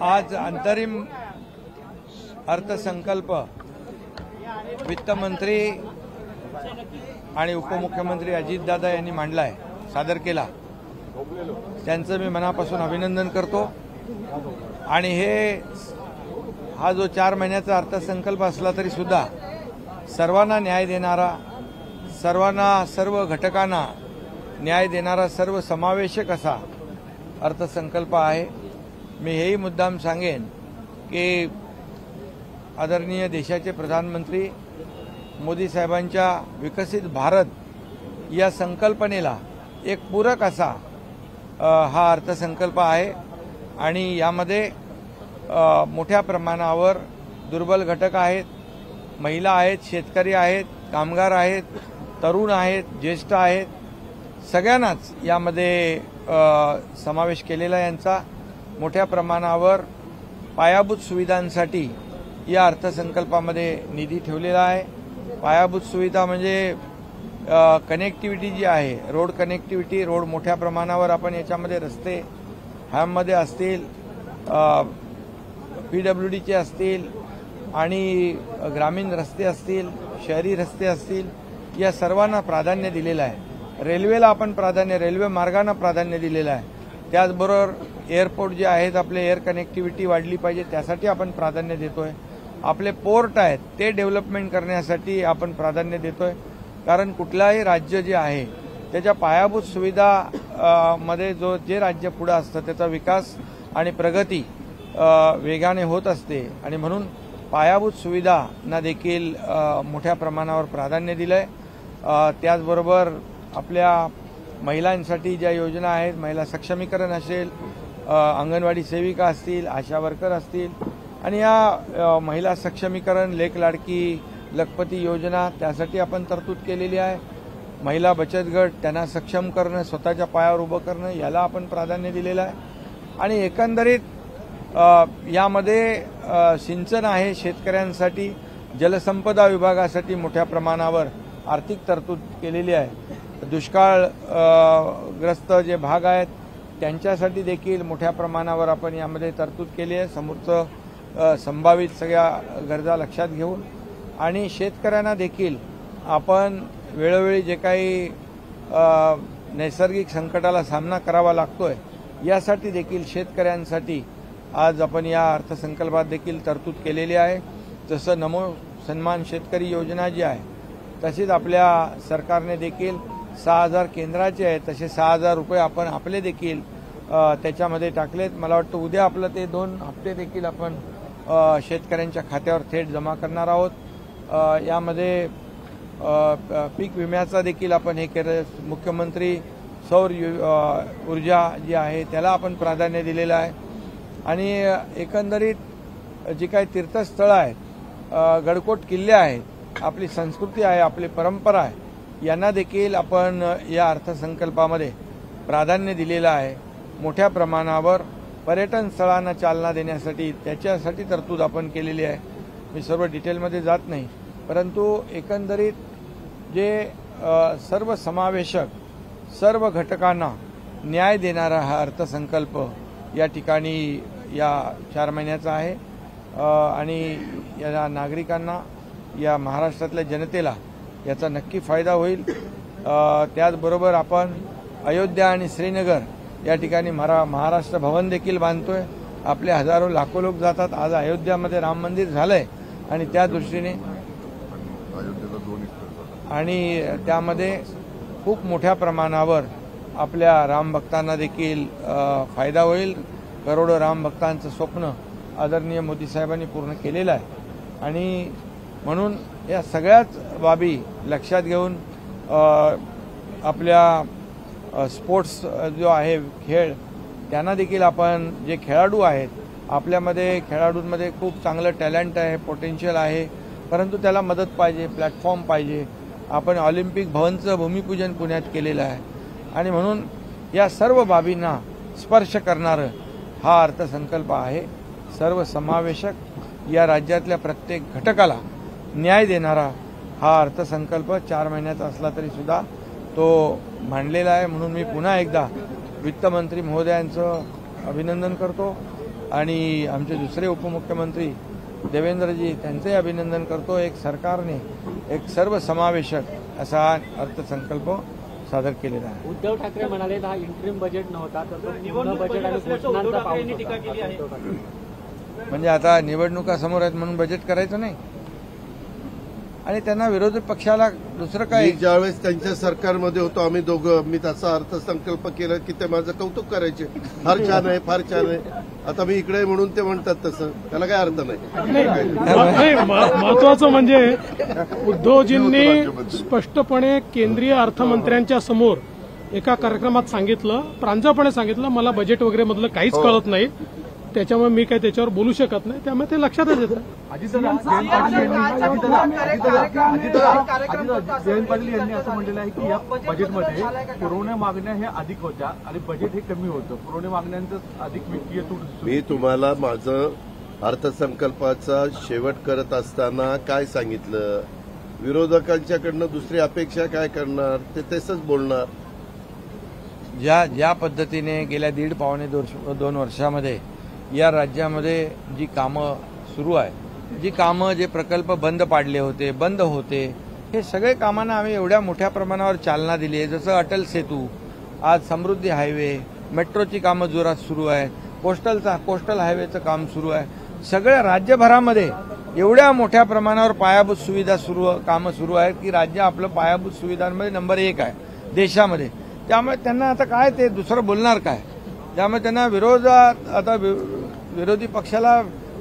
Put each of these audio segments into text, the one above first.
आज अंतरिम अर्थसंकल्प वित्तमंत्री आणि उपमुख्यमंत्री अजितदादा यांनी मांडलाय, सादर केला। त्यांचं मी मनापासून अभिनंदन करतो। आणि हा जो 4 महिन्याचा अर्थसंकल्प असला तरी सुद्धा सर्वांना न्याय देणारा, सर्व घटकांना न्याय देणारा, सर्व समावेशक असा अर्थसंकल्प आहे। मी हेही मुद्दाम सांगेन की आदरणीय देशाचे प्रधानमंत्री मोदी साहेबांच्या विकसित भारत या संकल्पनेला एक पूरक असा हा अर्थसंकल्प आहे। आणि यामध्ये मोठ्या प्रमाणावर दुर्बल घटक आहेत, महिला आहेत, शेतकरी आहेत, कामगार आहेत, तरुण आहेत, ज्येष्ठ आहेत, सगळ्यांनाच यामध्ये समावेश केलेला यांचा मोठ्या प्रमाणावर पायाभूत सुविधांसाठी या अर्थसंकल्पामध्ये निधी ठेवलेला आहे। पायाभूत सुविधा म्हणजे कनेक्टिव्हिटी जी आहे, रोड कनेक्टिव्हिटी, रोड मोठ्या प्रमाणावर आपण याच्यामध्ये रस्ते ह्यामध्ये असतील, PWDचे असतील आणि ग्रामीण रस्ते असतील, शहरी रस्ते असतील, या सर्वांना प्राधान्य दिलेलं आहे। रेल्वेला आपण रेल्वे मार्गांना प्राधान्य दिलेलं आहे। त्याचबरोबर एअरपोर्ट जे आहेत, आपले एअर कनेक्टिव्हिटी वाढली पाहिजे, त्यासाठी आपण प्राधान्य देतोय। आपले पोर्ट आहेत ते डेव्हलपमेंट करण्यासाठी आपण प्राधान्य देतोय। कारण कुठलाही राज्य जे आहे त्याच्या पायाभूत सुविधा मध्ये जे राज्य पुढे असतं त्याचा विकास आणि प्रगती वेगाने होत असते। आणि म्हणून पायाभूत सुविधांना देखील मोठ्या प्रमाणावर प्राधान्य दिलंय। त्याचबरोबर आपल्या महिलांसाठी ज्या योजना आहेत, महिला सक्षमीकरण असेल, अंगणवाडी सेविका असतील, आशा वर्कर असतील, आणि या महिला सक्षमीकरण, लेक लाडकी लखपती योजना, त्यासाठी आपण तरतूद केलेली आहे। महिला बचत गट, त्यांना सक्षम करणं, स्वतःच्या पायावर उभं करणं, याला आपण प्राधान्य दिलेलं आहे। आणि एकंदरीत यामध्ये सिंचन आहे, शेतकऱ्यांसाठी जलसंपदा विभागासाठी मोठ्या प्रमाणावर आर्थिक तरतूद केलेली आहे। दुष्काळग्रस्त जे भाग आहेत त्यांच्यासाठी देखील मोठ्या प्रमाणावर आपण यामध्ये तरतूद केली आहे, समोरचं संभावित सगळ्या गरजा लक्षात घेऊन। आणि शेतकऱ्यांना देखील आपण वेळोवेळी जे काही नैसर्गिक संकटाला सामना करावा लागतोय, यासाठी देखील शेतकऱ्यांसाठी आज आपण या अर्थसंकल्पात देखील तरतूद केलेली आहे। जसं नमो सन्मान शेतकरी योजना जी आहे, तशीच आपल्या सरकारने देखील 6,000 केंद्राचे आहेत, तसे 6,000 रुपये आपण आपले देखील त्याच्यामध्ये टाकलेत। मला वाटतं उद्या आपलं ते 2 हप्ते देखील आपण शेतकऱ्यांच्या खात्यावर थेट जमा करणार आहोत। यामध्ये पीक विम्याचा देखील आपण हे केलं। मुख्यमंत्री सौर ऊर्जा जी आहे त्याला आपण प्राधान्य दिलेलं आहे। आणि एकंदरीत जी काही तीर्थस्थळं आहेत, गडकोट किल्ले आहेत, आपली संस्कृती आहे, आपली परंपरा आहे, यांना देखील आपण या अर्थसंकल्पामध्ये प्राधान्य दिलेलं आहे। मोठ्या प्रमाणावर पर्यटन स्थळांना चालना देण्यासाठी त्याच्यासाठी तरतूद आपण केलेली आहे। मी सर्व डिटेलमध्ये जात नाही, परंतु एकंदरीत जे सर्वसमावेशक, सर्व घटकांना न्याय देणारा हा अर्थसंकल्प या ठिकाणी या 4 महिन्याचा आहे। आणि या नागरिकांना, या महाराष्ट्रातल्या जनतेला याचा नक्की फायदा होईल। त्याचबरोबर आपण अयोध्या आणि श्रीनगर या ठिकाणी महाराष्ट्र भवन देखील बांधतोय। आपले हजारो लाखो लोक जातात। आज अयोध्यामध्ये राम मंदिर झालंय आणि त्या दृष्टीने आणि त्यामध्ये खूप मोठ्या प्रमाणावर आपल्या राम भक्तांना देखील फायदा होईल। करोडो राम भक्तांचं स्वप्न आदरणीय मोदी साहेबांनी पूर्ण केलेलं आहे। आणि म्हणून या सगळ्याच बाबी लक्षात घेऊन आपल्या स्पोर्ट्स जो आहे खेळ, त्यांना देखील आपण, जे खेळाडू आहेत आपल्यामध्ये, खेळाडूंमध्ये खूप चांगलं टॅलेंट आहे, पोटेन्शियल आहे, परंतु त्याला मदत पाहिजे, प्लॅटफॉर्म पाहिजे। आपण ऑलिम्पिक भवनचं भूमिपूजन पुण्यात केलेलं आहे। आणि म्हणून या सर्व बाबींना स्पर्श करणारं हा अर्थसंकल्प आहे। सर्वसमावेशक, या राज्यातल्या प्रत्येक घटकाला न्याय देणारा हा अर्थसंकल्प 4 महिन्याचा असला तरी सुद्धा तो मांडलेला आहे। म्हणून मी पुन्हा एकदा वित्तमंत्री महोदयांचं अभिनंदन करतो आणि आमचे दुसरे उपमुख्यमंत्री देवेंद्रजी त्यांचंही अभिनंदन करतो. एक सरकारने एक सर्वसमावेशक असा अर्थसंकल्प सादर केलेला आहे. उद्धव ठाकरे म्हणाले हा इंटरिम बजेट नव्हता तर पूर्ण बजेट आणि घोषणांचा पाऊस होता. म्हणजे आता निवडणुका समोर आहेत म्हणून बजेट करायचं नाही आणि त्यांना विरोधी पक्षाला दुसरं काय. ज्यावेळेस त्यांच्या सरकारमध्ये होतो आम्ही दोघं, मी त्याचा अर्थसंकल्प केला की ते माझं कौतुक करायचे, फार छान आहे फार छान आहे. आता मी इकडे म्हणून ते म्हणतात तसं, त्याला काय अर्थ नाही. महत्वाचं म्हणजे उद्धवजींनी स्पष्टपणे केंद्रीय अर्थमंत्र्यांच्या समोर एका कार्यक्रमात सांगितलं, प्रांजळपणे सांगितलं, मला बजेट वगैरे मधलं काहीच कळत नाही, त्याच्यामुळे मी काही त्याच्यावर बोलू शकत नाही. त्यामुळे ते लक्षातच येतं. जयंत पाटील यांनी असं म्हटलेलं आहे की या बजेटमध्ये पुरवण्या मागण्या हे अधिक होत्या आणि बजेट हे कमी होतं. पुरवण्या मागण्यांचं अधिक वित्तीय तूट. मी तुम्हाला माझं अर्थसंकल्पाचा शेवट करत असताना काय सांगितलं, विरोधकांच्याकडनं दुसरी अपेक्षा काय करणार ते तसंच बोलणार. ज्या पद्धतीने गेल्या 1.5-2 वर्षामध्ये या राज्यामध्ये जी कामं सुरू आहे, जी कामं जे प्रकल्प बंद पाडले होते, बंद होते, हे सगळे कामांना आम्ही एवढ्या मोठ्या प्रमाणावर चालना दिली आहे. जसं अटल सेतू, आज समृद्धी हायवे, मेट्रोची कामं जोरात सुरू आहे, कोस्टल हायवेचं काम सुरू आहे. सगळ्या राज्यभरामध्ये एवढ्या मोठ्या प्रमाणावर पायाभूत सुविधा कामं सुरू आहेत की राज्य आपलं पायाभूत सुविधांमध्ये नंबर 1 आहे देशामध्ये. त्यामुळे त्यांना आता काय ते दुसरं बोलणार काय. त्यामुळे त्यांना विरोधी पक्षाला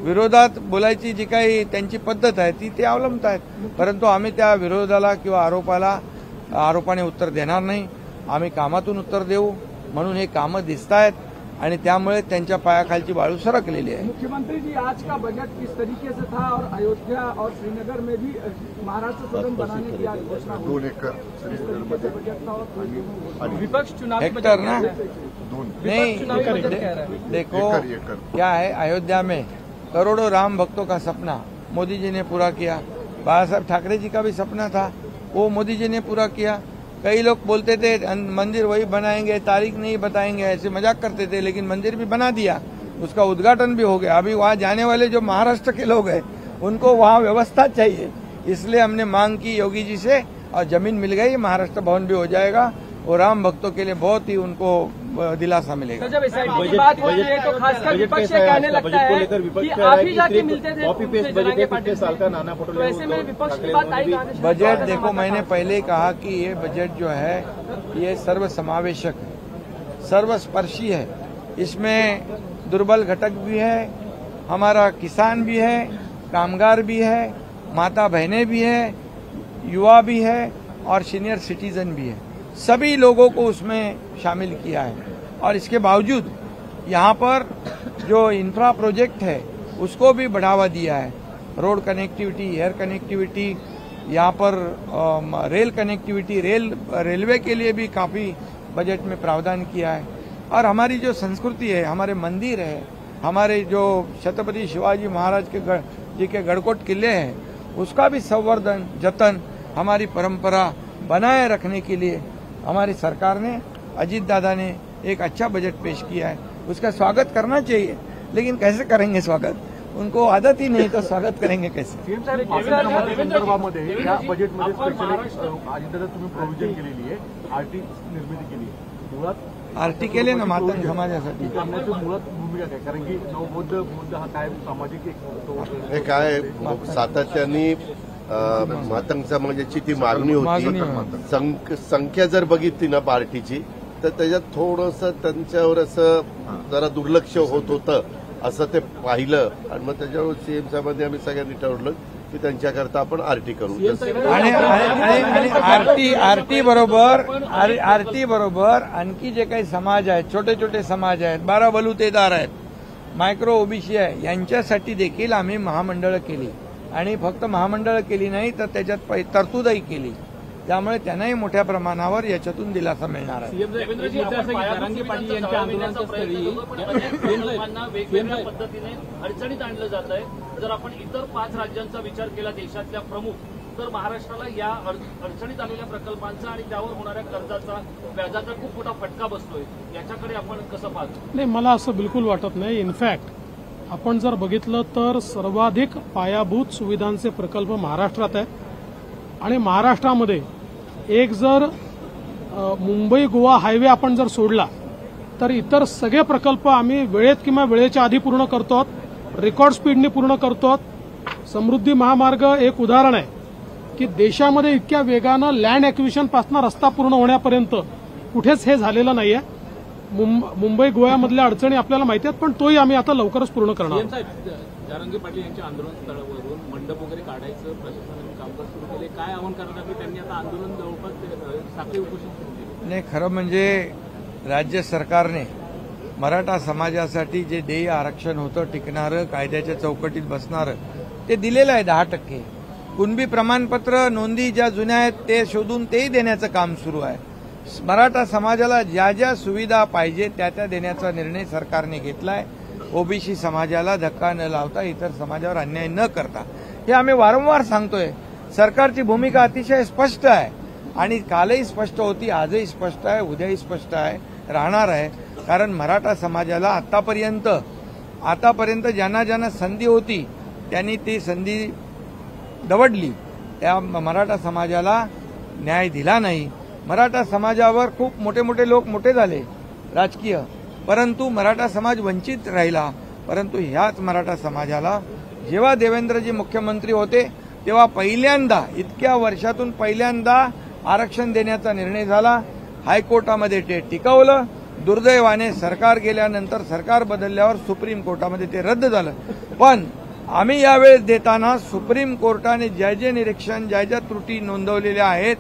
विरोधात बोलायची जी काही त्यांची पद्धत आहे ती ते अवलंबत आहेत. परंतु आम्ही त्या विरोधाला किंवा आरोपाने उत्तर देणार नाही. आम्ही कामातून उत्तर देऊ. म्हणून हे कामं दिसत आहेत आणि त्यामुळे त्यांच्या पायाखालची वाळू सरकलेली आहे. मुख्यमंत्री जी, आज का बजट किस तरीके से था और अयोध्या और श्रीनगर में भी महाराष्ट्र सदन बनाने की आज घोषणा हुई. 2 एकर विपक्ष चुनाव हेक्टर ना नहीं देखो क्या है, अयोध्या में करोड़ों राम भक्तों का सपना मोदी जी ने पूरा किया. बाला साहब ठाकरे जी का भी सपना था, वो मोदी जी ने पूरा किया. कई लोग बोलते थे मंदिर वही बनाएंगे, तारीख नहीं बताएंगे, ऐसे मजाक करते थे, लेकिन मंदिर भी बना दिया, उसका उद्घाटन भी हो गया. अभी वहाँ जाने वाले जो महाराष्ट्र के लोग हैं उनको वहाँ व्यवस्था चाहिए, इसलिए हमने मांग की योगी जी से और जमीन मिल गई. महाराष्ट्र भवन भी हो जाएगा और राम भक्तों के लिए बहुत ही उनको दिलासा मिलेगा. जब SIT की बात होती है तो खासकर विपक्ष कहने लगता है कि आप ही जाके मिलते थे कॉपी पेस्ट बजट साल का नाना फोटो. तो ऐसे में विपक्ष की बात आई. बजट देखो, मैंने पहले ही कहा कि ये बजट जो है ये सर्वसमावेशक है, सर्वस्पर्शी है. इसमें दुर्बल घटक भी है, हमारा किसान भी है, कामगार भी है, माता बहनें भी है, युवा भी है और सीनियर सिटीजन भी है. सभी लोगों को उसमें शामिल किया है. और इसके बावजूद यहाँ पर जो इंफ्रा प्रोजेक्ट है उसको भी बढ़ावा दिया है. रोड कनेक्टिविटी, एयर कनेक्टिविटी, यहाँ पर रेल कनेक्टिविटी, रेलवे के लिए भी काफ़ी बजट में प्रावधान किया है. और हमारी जो संस्कृति है, हमारे मंदिर है, हमारे जो छत्रपति शिवाजी महाराज के गढ़कोट किले हैं, उसका भी संवर्धन, जतन, हमारी परंपरा बनाए रखने के लिए हमारी सरकार ने, अजीत दादा ने एक अच्छा बजट पेश किया है. उसका स्वागत करना चाहिए, लेकिन कैसे करेंगे स्वागत, उनको आदत ही नहीं, तो स्वागत करेंगे कैसे. संदर्भामध्ये या बजेटमध्ये स्पेशली अजितदादा तुम्ही प्रोव्हिजन केलेली आहे, आरटी निर्मिती केली आहे. मुळात आरटी केले ना मातंग समाजासाठी. करण्याची मुळात भूमिका काय, कारण की नवबौद्ध हा काय सामाजिक एक हे काय सातत्याने मातंग समाजाची ती मागणी होती. संख्या जर बघितली ना पार्टीची तर त्याच्यात थोडंसं त्यांच्यावर असं जरा दुर्लक्ष होत होतं असं ते पाहिलं आणि मग त्याच्यावर सीएम साहेबांनी आम्ही सगळ्यांनी ठरवलं की त्यांच्याकरता आपण आरटी करू. आणि आरटी बरोबर आणखी जे काही समाज आहेत, छोटे छोटे समाज आहेत, 12 बलुतेदार आहेत, मायक्रो ओबीसी आहे, यांच्यासाठी देखील आम्ही महामंडळं केली. आणि फक्त महामंडळं केली नाही तर त्याच्यात तरतूदही केली. त्यामुळे त्यांनाही मोठ्या प्रमाणावर याच्यातून दिलासा मिळणार आहे. पद्धतीने अडचणीत आणलं जात आहे. जर आपण इतर 5 राज्यांचा विचार केला देशातल्या प्रमुख, तर महाराष्ट्राला या अडचणीत आलेल्या प्रकल्पांचा आणि त्यावर होणाऱ्या कर्जाचा व्याजाचा खूप मोठा फटका बसतोय. याच्याकडे आपण कसं पाहतो? नाही, मला असं बिलकुल वाटत नाही. इनफॅक्ट आपण जर बघितलं तर सर्वाधिक पायाभूत सुविधांचे प्रकल्प महाराष्ट्रात आहेत आणि महाराष्ट्रामध्ये एक जर मुंबई गोवा हायवे आपण जर सोडला तर इतर सगळे प्रकल्प आम्ही वेळेत किंवा वेळेच्या आधी पूर्ण करतो, रेकॉर्ड स्पीडने पूर्ण करतो. समृद्धी महामार्ग एक उदाहरण आहे की देशामध्ये इतक्या वेगानं लँड ॲक्विजिशन पासून रस्ता पूर्ण होण्यापर्यंत कुठेच हे झालेलं नाहीये. मुंबई गोव्यामधल्या अडचणी आपल्याला माहिती आहेत, पण तोही आम्ही आता लवकरच पूर्ण करणार आहोत. जरांगे पाटील यांच्या आंदोलन स्थळावरून मंडप वगैरे काढायचं प्रशासनाने कामकाज सुरू केले. काय आव्हान करणार की त्यांनी आता आंदोलन जवळपास साखळी उपोषण सुरू केले? नाही, खरं म्हणजे राज्य सरकारने मराठा समाजासाठी जे देय आरक्षण होतं टिकणारं, कायद्याच्या चौकटीत बसणारं, ते दिलेलं आहे 10%. कुणबी प्रमाणपत्र नोंदी ज्या जुन्या आहेत ते शोधून तेही देण्याचं काम सुरू आहे. मराठा समाजाला ज्या ज्या सुविधा पाहिजे त्या त्या देण्याचा निर्णय सरकारने घेतलाय. ओबीसी समाजाला धक्का न लावता, इतर समाजावर अन्याय न करता, हे आम्ही वारंवार सांगतोय. सरकारची भूमिका अतिशय स्पष्ट आहे आणि कालही स्पष्ट होती, आजही स्पष्ट आहे, उद्याही स्पष्ट आहे, राहणार आहे. कारण मराठा समाजाला आतापर्यंत ज्यांना ज्यांना संधी होती त्यांनी ती संधी दवडली. त्या मराठा समाजाला न्याय दिला नाही. मराठा समाजावर खूप मोठे मोठे लोक मोठे झाले राजकीय, परंतु मराठा समाज वंचित राहिला. परंतु ह्याच मराठा समाजाला जेव्हा देवेंद्रजी मुख्यमंत्री होते तेव्हा पहिल्यांदा, इतक्या वर्षातून पहिल्यांदा आरक्षण देण्याचा निर्णय झाला. हायकोर्टामध्ये ते टिकवलं. दुर्दैवाने सरकार गेल्यानंतर, सरकार बदलल्यावर सुप्रीम कोर्टामध्ये ते रद्द झालं. पण आम्ही यावेळेस देताना सुप्रीम कोर्टाने ज्या जे निरीक्षण, ज्या ज्या त्रुटी नोंदवलेल्या आहेत,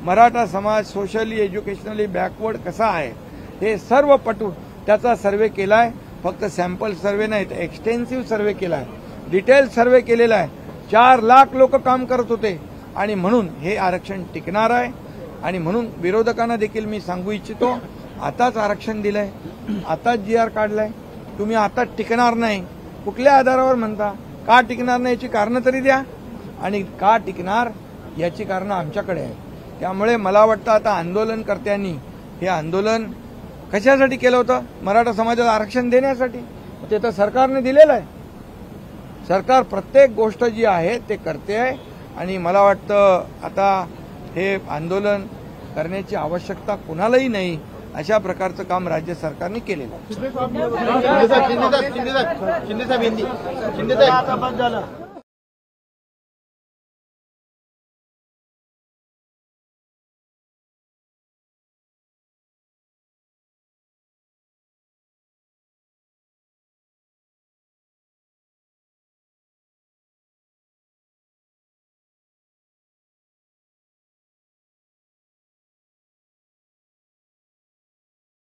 मराठा समाज सोशली एज्युकेशनली बॅकवर्ड कसा आहे हे सर्व पटून त्याचा सर्व्हे केलाय. फक्त सॅम्पल सर्व्हे नाही तर एक्सटेन्सिव्ह सर्व्हे केलाय, डिटेल सर्व्हे केलेला आहे. 4 लाख लोक काम करत होते आणि म्हणून हे आरक्षण टिकणार आहे. आणि म्हणून विरोधकांना देखील मी सांगू इच्छितो, आताच आरक्षण दिलंय, आताच GR काढलाय, तुम्ही आता टिकणार नाही. कुठल्या आधारावर म्हणता? का टिकणार नाही याची कारणं तरी द्या, आणि का टिकणार याची कारणं आमच्याकडे आहे. त्यामुळे मला वाटतं आता आंदोलनकर्त्यांनी हे आंदोलन कशासाठी केलं होतं? मराठा समाजाला आरक्षण देण्यासाठी. ते तर सरकारने दिलेलं आहे. सरकार प्रत्येक गोष्ट जी आहे ते करते आहे आणि मला वाटतं आता हे आंदोलन करण्याची आवश्यकता कुणालाही नाही. अशा प्रकारचं काम राज्य सरकारने केलेलं आहे. शिंदे साहेब